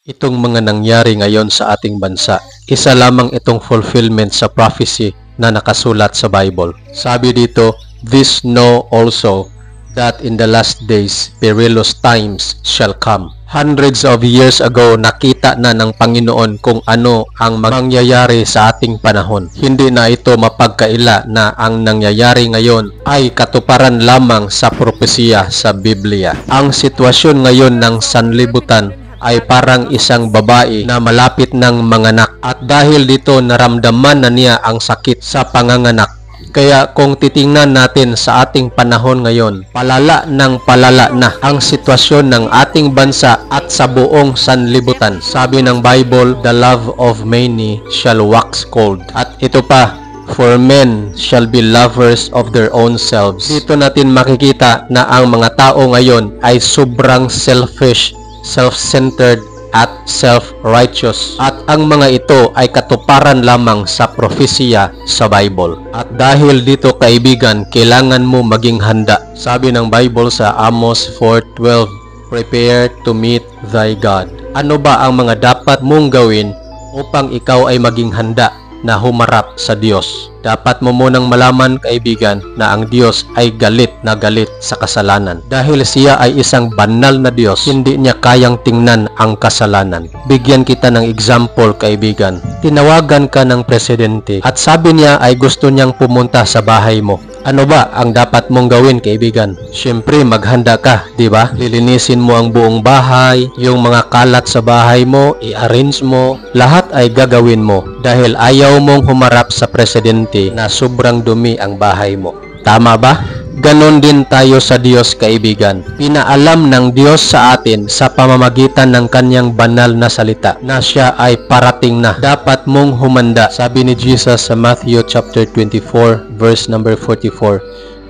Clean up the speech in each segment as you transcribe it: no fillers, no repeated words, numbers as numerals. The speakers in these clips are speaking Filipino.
Itong mga nangyari ngayon sa ating bansa, isa lamang itong fulfillment sa prophecy na nakasulat sa Bible. Sabi dito, "This know also that in the last days perilous times shall come." Hundreds of years ago, nakita na ng Panginoon kung ano ang mangyayari sa ating panahon. Hindi na ito mapagkaila na ang nangyayari ngayon ay katuparan lamang sa propesiya sa Biblia. Ang sitwasyon ngayon ng sanlibutan ay parang isang babae na malapit ng manganak, at dahil dito naramdaman na niya ang sakit sa panganganak. Kaya kung titingnan natin sa ating panahon ngayon, palala na ang sitwasyon ng ating bansa at sa buong sanlibutan. Sabi ng Bible, "The love of many shall wax cold." At ito pa, "For men shall be lovers of their own selves." Dito natin makikita na ang mga tao ngayon ay sobrang selfish, self-centered at self-righteous, at ang mga ito ay katuparan lamang sa propesiya sa Bible. At dahil dito, kaibigan, kailangan mo maging handa. Sabi ng Bible sa Amos 4:12, "Prepare to meet thy God." Ano ba ang mga dapat mong gawin upang ikaw ay maging handa na humarap sa Diyos? Dapat mo munang malaman, kaibigan, na ang Diyos ay galit na galit sa kasalanan. Dahil siya ay isang banal na Diyos, hindi niya kayang tingnan ang kasalanan. Bigyan kita ng example, kaibigan. Tinawagan ka ng presidente at sabi niya ay gusto niyang pumunta sa bahay mo. Ano ba ang dapat mong gawin, kaibigan? Siyempre, maghanda ka, di ba? Lilinisin mo ang buong bahay, yung mga kalat sa bahay mo, i-arrange mo, lahat ay gagawin mo dahil ayaw mong humarap sa presidente na sobrang dumi ang bahay mo. Tama ba? Ganon din tayo sa Diyos, kaibigan. Pinaalam ng Diyos sa atin sa pamamagitan ng kanyang banal na salita na siya ay parating na. Dapat mong humanda. Sabi ni Jesus sa Matthew chapter 24 verse number 44,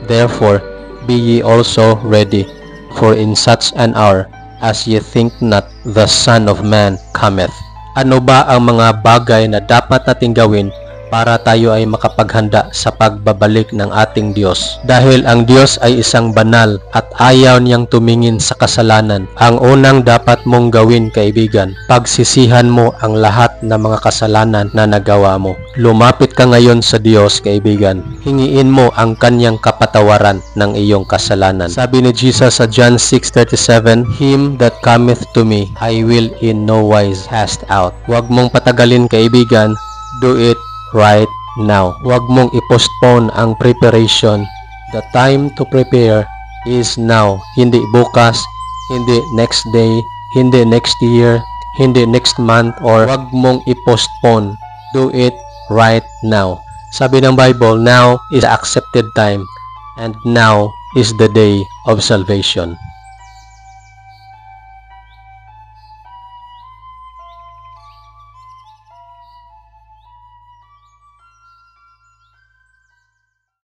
"Therefore be ye also ready, for in such an hour as ye think not, the Son of Man cometh." Ano ba ang mga bagay na dapat nating gawin para tayo ay makapaghanda sa pagbabalik ng ating Diyos? Dahil ang Diyos ay isang banal at ayaw niyang tumingin sa kasalanan. Ang unang dapat mong gawin, kaibigan, pagsisihan mo ang lahat ng mga kasalanan na nagawa mo. Lumapit ka ngayon sa Diyos, kaibigan. Hingiin mo ang kanyang kapatawaran ng iyong kasalanan. Sabi ni Jesus sa John 6:37, "Him that cometh to me, I will in no wise cast out." Huwag mong patagalin, kaibigan. Do it right now. Huwag mong i-postpone ang preparation. The time to prepare is now. Hindi bukas, hindi next day, hindi next year, hindi next month, or huwag mong i-postpone. Do it right now. Sabi ng Bible, "Now is the accepted time, and now is the day of salvation."